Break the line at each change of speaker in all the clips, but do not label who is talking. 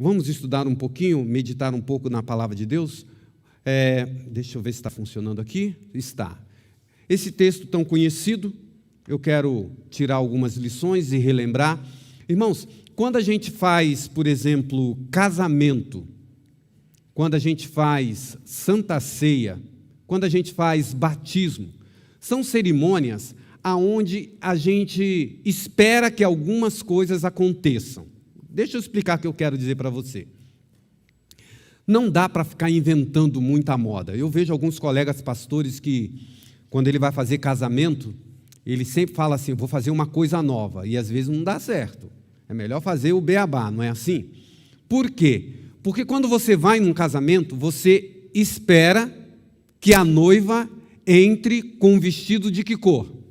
Vamos estudar um pouquinho, meditar um pouco na palavra de Deus? Deixa eu ver se está funcionando aqui. Está. Esse texto tão conhecido, eu quero tirar algumas lições e relembrar. Irmãos, quando a gente faz, por exemplo, casamento, quando a gente faz Santa Ceia, quando a gente faz batismo, são cerimônias aonde a gente espera que algumas coisas aconteçam. Deixa eu explicar o que eu quero dizer para você. Não dá para ficar inventando muita moda. Eu vejo alguns colegas pastores que, quando ele vai fazer casamento, ele sempre fala assim, vou fazer uma coisa nova, e às vezes não dá certo. É melhor fazer o beabá, não é assim? Por quê? Porque quando você vai num casamento, você espera que a noiva entre com um vestido de que cor?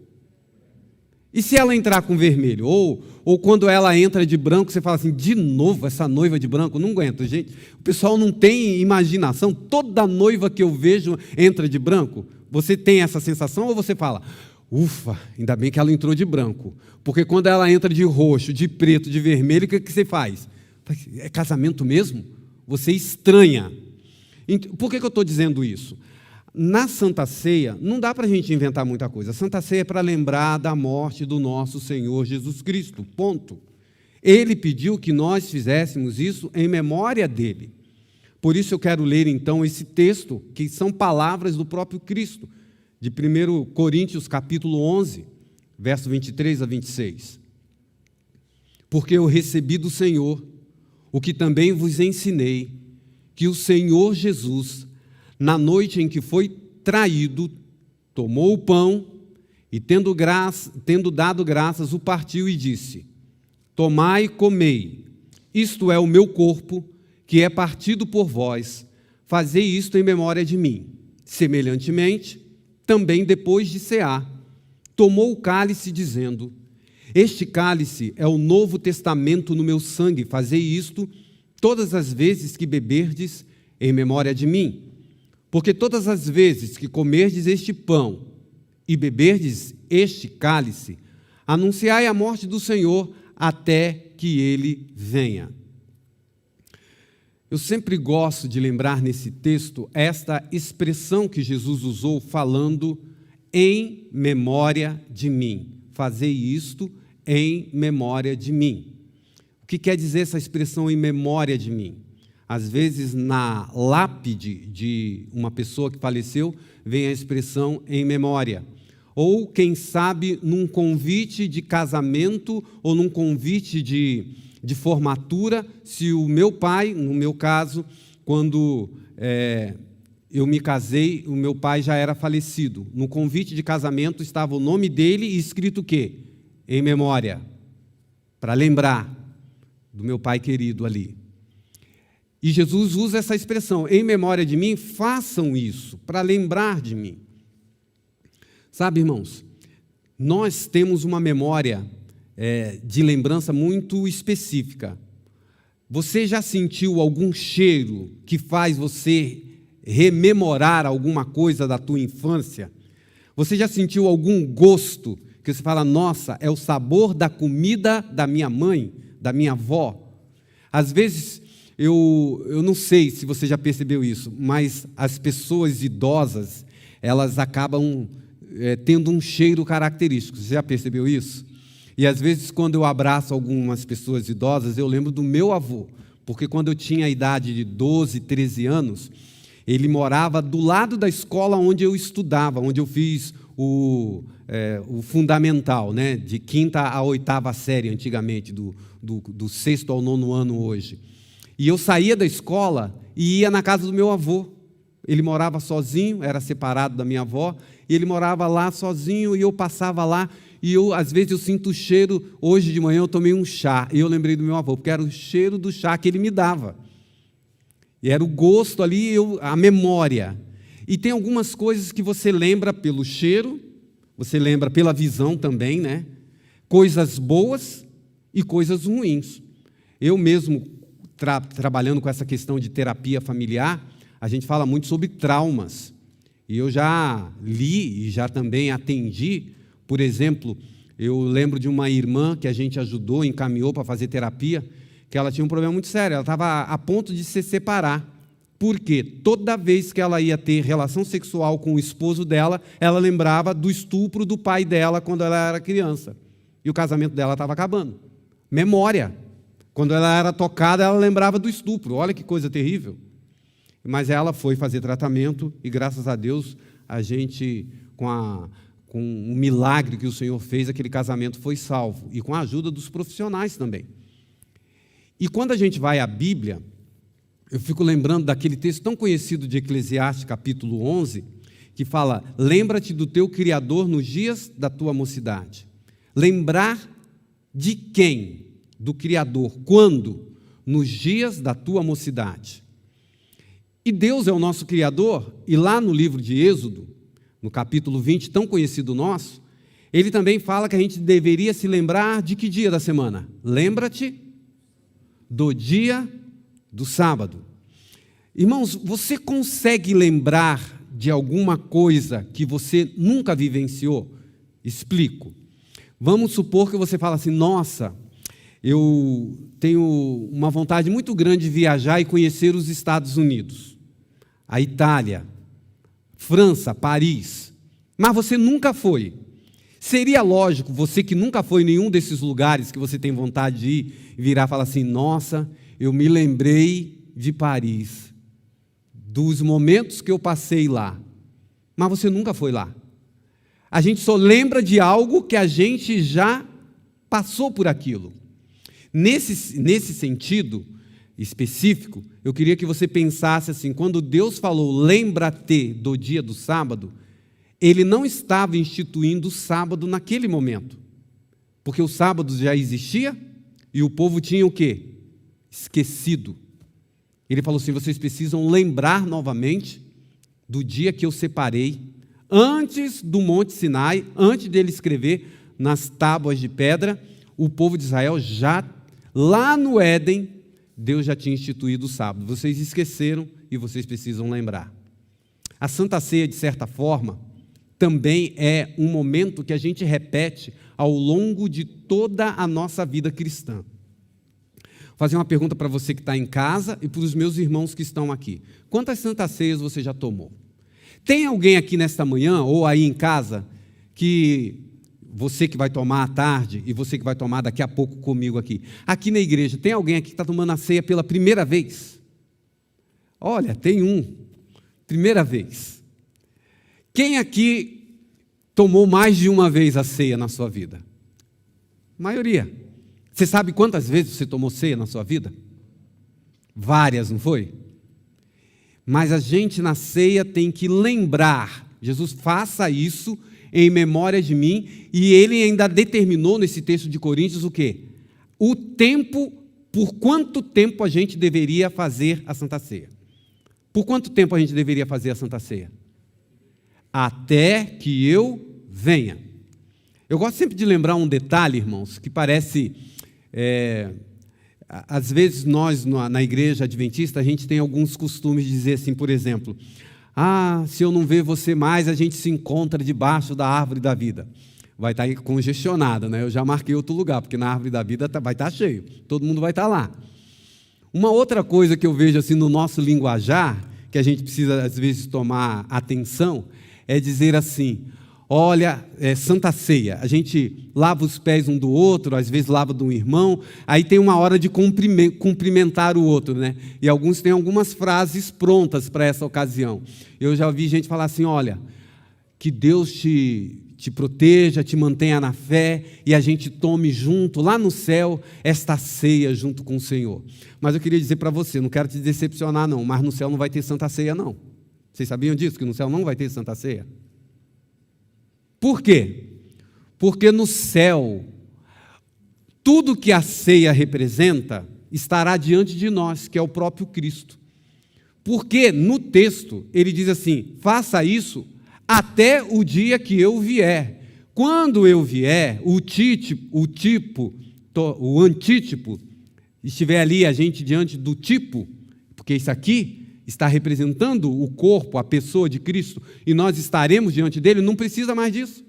E se ela entrar com vermelho? Ou quando ela entra de branco, você fala assim, de novo essa noiva de branco? Não aguento, gente. O pessoal não tem imaginação. Toda noiva que eu vejo entra de branco. Você tem essa sensação ou você fala, ufa, ainda bem que ela entrou de branco. Porque quando ela entra de roxo, de preto, de vermelho, o que você faz? É casamento mesmo? Você estranha. Por que eu estou dizendo isso? Na Santa Ceia, não dá para a gente inventar muita coisa. A Santa Ceia é para lembrar da morte do nosso Senhor Jesus Cristo, ponto. Ele pediu que nós fizéssemos isso em memória dele. Por isso eu quero ler, então, esse texto, que são palavras do próprio Cristo, de 1 Coríntios, capítulo 11, verso 23 a 26. Porque eu recebi do Senhor o que também vos ensinei, que o Senhor Jesus, na noite em que foi traído, tomou o pão e, tendo dado graças, o partiu e disse, tomai e comei, isto é o meu corpo, que é partido por vós, fazei isto em memória de mim. Semelhantemente, também depois de cear, tomou o cálice, dizendo, este cálice é o novo testamento no meu sangue, fazei isto todas as vezes que beberdes em memória de mim. Porque todas as vezes que comerdes este pão e beberdes este cálice, anunciai a morte do Senhor até que ele venha. Eu sempre gosto de lembrar nesse texto esta expressão que Jesus usou falando em memória de mim. Fazei isto em memória de mim. O que quer dizer essa expressão em memória de mim? Às vezes, na lápide de uma pessoa que faleceu, vem a expressão em memória. Ou, quem sabe, num convite de casamento ou num convite de formatura, se o meu pai, no meu caso, quando eu me casei, o meu pai já era falecido. No convite de casamento estava o nome dele e escrito o quê? Em memória, para lembrar do meu pai querido ali. E Jesus usa essa expressão, em memória de mim, façam isso, para lembrar de mim. Sabe, irmãos, nós temos uma memória de lembrança muito específica. Você já sentiu algum cheiro que faz você rememorar alguma coisa da tua infância? Você já sentiu algum gosto que você fala, nossa, é o sabor da comida da minha mãe, da minha avó? Às vezes, eu não sei se você já percebeu isso, mas as pessoas idosas, elas acabam tendo um cheiro característico. Você já percebeu isso? E às vezes, quando eu abraço algumas pessoas idosas, eu lembro do meu avô, porque quando eu tinha a idade de 12, 13 anos, ele morava do lado da escola onde eu estudava, onde eu fiz o fundamental, né, de 5ª a 8ª série, antigamente, do 6º ao 9º ano hoje. E eu saía da escola e ia na casa do meu avô. Ele morava sozinho, era separado da minha avó, e ele morava lá sozinho, e eu passava lá, e às vezes eu sinto o cheiro. Hoje de manhã eu tomei um chá, e eu lembrei do meu avô, porque era o cheiro do chá que ele me dava. E era o gosto ali, a memória. E tem algumas coisas que você lembra pelo cheiro, você lembra pela visão também, né? Coisas boas e coisas ruins. Eu mesmo, trabalhando com essa questão de terapia familiar, a gente fala muito sobre traumas. E eu já li e já também atendi, por exemplo, eu lembro de uma irmã que a gente ajudou, encaminhou para fazer terapia, que ela tinha um problema muito sério, ela estava a ponto de se separar. Porque toda vez que ela ia ter relação sexual com o esposo dela, ela lembrava do estupro do pai dela quando ela era criança. E o casamento dela estava acabando. Memória. Quando ela era tocada, ela lembrava do estupro. Olha que coisa terrível. Mas ela foi fazer tratamento e, graças a Deus, a gente, com um milagre que o Senhor fez, aquele casamento foi salvo. E com a ajuda dos profissionais também. E quando a gente vai à Bíblia, eu fico lembrando daquele texto tão conhecido de Eclesiastes, capítulo 11, que fala: lembra-te do teu Criador nos dias da tua mocidade. Lembrar de quem? Do Criador. Quando? Nos dias da tua mocidade. E Deus é o nosso Criador, e lá no livro de Êxodo, no capítulo 20, tão conhecido nosso, ele também fala que a gente deveria se lembrar de que dia da semana? Lembra-te do dia do sábado. Irmãos, você consegue lembrar de alguma coisa que você nunca vivenciou? Explico. Vamos supor que você fala assim: nossa, eu tenho uma vontade muito grande de viajar e conhecer os Estados Unidos, a Itália, França, Paris, mas você nunca foi. Seria lógico, você que nunca foi em nenhum desses lugares que você tem vontade de ir, virar e falar assim: nossa, eu me lembrei de Paris, dos momentos que eu passei lá, mas você nunca foi lá. A gente só lembra de algo que a gente já passou por aquilo. Nesse sentido específico, eu queria que você pensasse assim: quando Deus falou, lembra-te do dia do sábado, Ele não estava instituindo o sábado naquele momento, porque o sábado já existia e o povo tinha o quê? Esquecido. Ele falou assim: vocês precisam lembrar novamente do dia que eu separei, antes do Monte Sinai, antes dele escrever nas tábuas de pedra, o povo de Israel já, lá no Éden, Deus já tinha instituído o sábado. Vocês esqueceram e vocês precisam lembrar. A Santa Ceia, de certa forma, também é um momento que a gente repete ao longo de toda a nossa vida cristã. Vou fazer uma pergunta para você que está em casa e para os meus irmãos que estão aqui. Quantas Santas Ceias você já tomou? Tem alguém aqui nesta manhã, ou aí em casa, que você que vai tomar à tarde e você que vai tomar daqui a pouco comigo aqui, aqui na igreja, tem alguém aqui que está tomando a ceia pela primeira vez? Olha, tem um. Primeira vez. Quem aqui tomou mais de uma vez a ceia na sua vida? A maioria. Você sabe quantas vezes você tomou ceia na sua vida? Várias, não foi? Mas a gente na ceia tem que lembrar: Jesus, faça isso em memória de mim. E ele ainda determinou nesse texto de Coríntios o quê? O tempo, por quanto tempo a gente deveria fazer a Santa Ceia. Por quanto tempo a gente deveria fazer a Santa Ceia? Até que eu venha. Eu gosto sempre de lembrar um detalhe, irmãos, que parece... às vezes nós, na igreja adventista, a gente tem alguns costumes de dizer assim, por exemplo: se eu não ver você mais, a gente se encontra debaixo da árvore da vida. Vai estar congestionada, né? Eu já marquei outro lugar, porque na árvore da vida vai estar cheio, todo mundo vai estar lá. Uma outra coisa que eu vejo assim no nosso linguajar, que a gente precisa às vezes tomar atenção, é dizer assim: olha, Santa Ceia, a gente lava os pés um do outro, às vezes lava de um irmão, aí tem uma hora de cumprimentar o outro, né? E alguns têm algumas frases prontas para essa ocasião. Eu já ouvi gente falar assim: olha, que Deus te proteja, te mantenha na fé, e a gente tome junto, lá no céu, esta ceia junto com o Senhor. Mas eu queria dizer para você, não quero te decepcionar não, mas no céu não vai ter Santa Ceia não. Vocês sabiam disso, que no céu não vai ter Santa Ceia? Por quê? Porque no céu, tudo que a ceia representa estará diante de nós, que é o próprio Cristo. Porque no texto ele diz assim: faça isso até o dia que eu vier. Quando eu vier, o antítipo, estiver ali a gente diante do tipo, porque isso aqui está representando o corpo, a pessoa de Cristo, e nós estaremos diante dele, não precisa mais disso.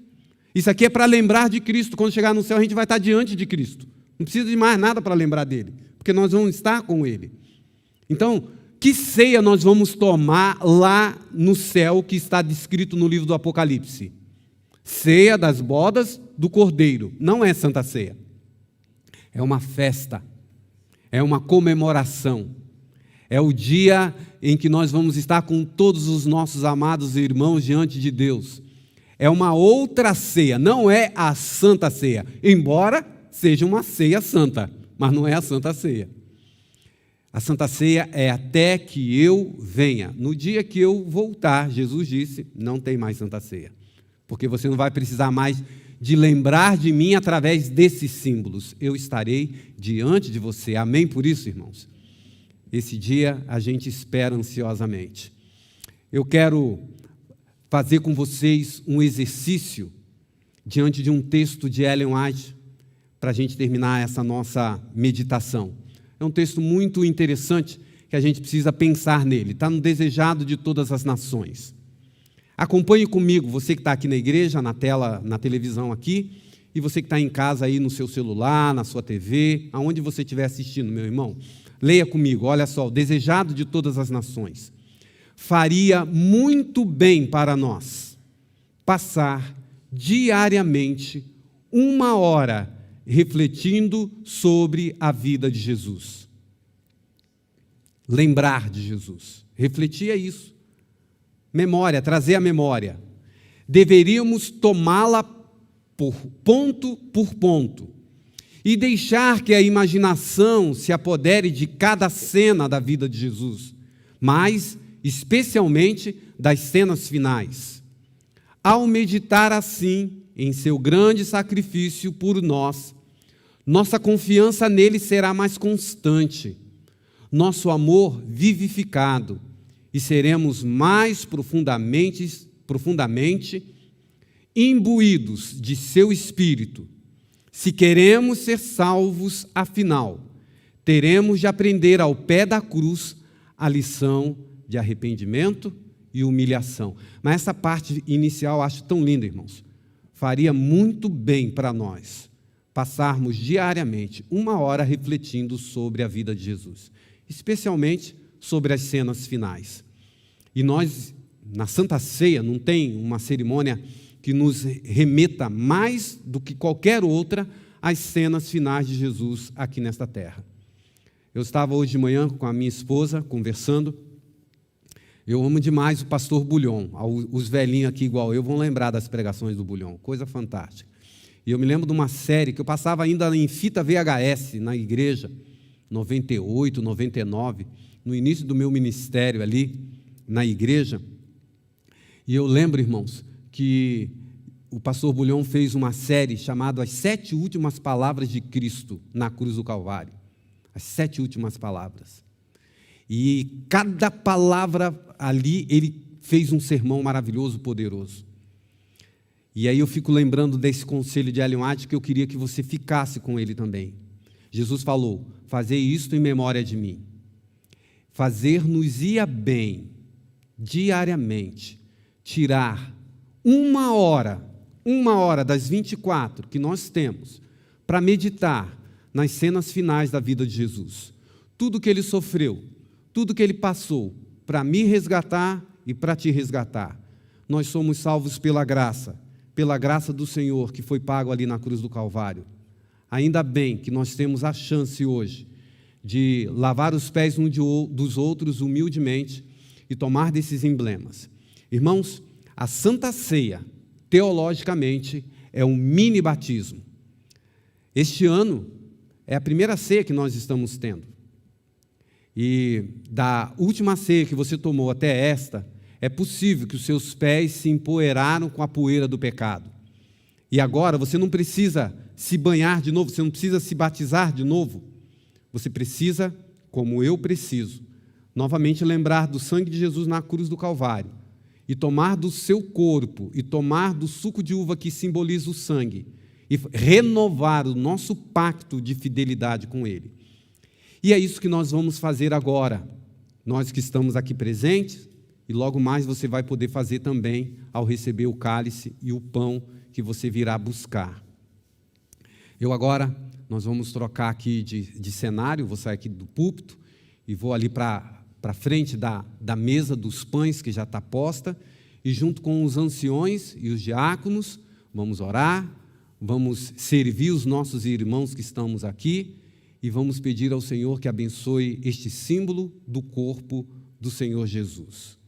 Isso aqui é para lembrar de Cristo. Quando chegar no céu, a gente vai estar diante de Cristo. Não precisa de mais nada para lembrar dele, porque nós vamos estar com ele. Então, que ceia nós vamos tomar lá no céu que está descrito no livro do Apocalipse? Ceia das bodas do Cordeiro. Não é Santa Ceia. É uma festa. É uma comemoração. É o dia em que nós vamos estar com todos os nossos amados irmãos diante de Deus. É uma outra ceia, não é a Santa Ceia. Embora seja uma ceia santa, mas não é a Santa Ceia. A Santa Ceia é até que eu venha. No dia que eu voltar, Jesus disse, não tem mais Santa Ceia. Porque você não vai precisar mais de lembrar de mim através desses símbolos. Eu estarei diante de você. Amém por isso, irmãos? Esse dia a gente espera ansiosamente. Eu quero fazer com vocês um exercício diante de um texto de Ellen White para a gente terminar essa nossa meditação. É um texto muito interessante que a gente precisa pensar nele. Está no Desejado de Todas as Nações. Acompanhe comigo, você que está aqui na igreja, na tela, na televisão aqui, e você que está em casa aí no seu celular, na sua TV, aonde você estiver assistindo, meu irmão. Leia comigo, olha só, o Desejado de Todas as Nações. Faria muito bem para nós passar diariamente 1 hora refletindo sobre a vida de Jesus. Lembrar de Jesus. Refletir é isso. Memória, trazer a memória. Deveríamos tomá-la por ponto e deixar que a imaginação se apodere de cada cena da vida de Jesus, mas especialmente das cenas finais. Ao meditar assim em seu grande sacrifício por nós, nossa confiança nele será mais constante, nosso amor vivificado, e seremos mais profundamente imbuídos de seu Espírito. Se queremos ser salvos, afinal, teremos de aprender ao pé da cruz a lição de arrependimento e humilhação. Mas essa parte inicial eu acho tão linda, irmãos. Faria muito bem para nós passarmos diariamente 1 hora refletindo sobre a vida de Jesus, especialmente sobre as cenas finais. E nós, na Santa Ceia, não tem uma cerimônia que nos remeta mais do que qualquer outra às cenas finais de Jesus aqui nesta terra. Eu estava hoje de manhã com a minha esposa, conversando. Eu amo demais o pastor Bulhon. Os velhinhos aqui, igual eu, vão lembrar das pregações do Bulhon. Coisa fantástica. E eu me lembro de uma série que eu passava ainda em fita VHS na igreja, 98, 99, no início do meu ministério ali, na igreja. E eu lembro, irmãos, que o pastor Bulhon fez uma série chamada As 7 Últimas Palavras de Cristo na Cruz do Calvário. As 7 últimas palavras. E cada palavra ali, ele fez um sermão maravilhoso, poderoso. E aí eu fico lembrando desse conselho de Ellen White, que eu queria que você ficasse com ele também. Jesus falou, fazei isto em memória de mim. Fazer-nos-ia bem, diariamente, tirar 1 hora das 24 que nós temos, para meditar nas cenas finais da vida de Jesus. Tudo que ele sofreu, tudo que ele passou, para me resgatar e para te resgatar. Nós somos salvos pela graça do Senhor que foi pago ali na cruz do Calvário. Ainda bem que nós temos a chance hoje de lavar os pés uns dos outros humildemente e tomar desses emblemas. Irmãos, a Santa Ceia, teologicamente, é um mini batismo. Este ano é a primeira ceia que nós estamos tendo. E da última ceia que você tomou até esta, é possível que os seus pés se empoeiraram com a poeira do pecado. E agora você não precisa se banhar de novo, você não precisa se batizar de novo. Você precisa, como eu preciso, novamente lembrar do sangue de Jesus na cruz do Calvário, e tomar do seu corpo, e tomar do suco de uva que simboliza o sangue, e renovar o nosso pacto de fidelidade com Ele. E é isso que nós vamos fazer agora, nós que estamos aqui presentes, e logo mais você vai poder fazer também ao receber o cálice e o pão que você virá buscar. Eu agora, Nós vamos trocar aqui de cenário, vou sair aqui do púlpito e vou ali para frente da mesa dos pães que já está posta, e junto com os anciões e os diáconos, vamos orar, vamos servir os nossos irmãos que estamos aqui e vamos pedir ao Senhor que abençoe este símbolo do corpo do Senhor Jesus.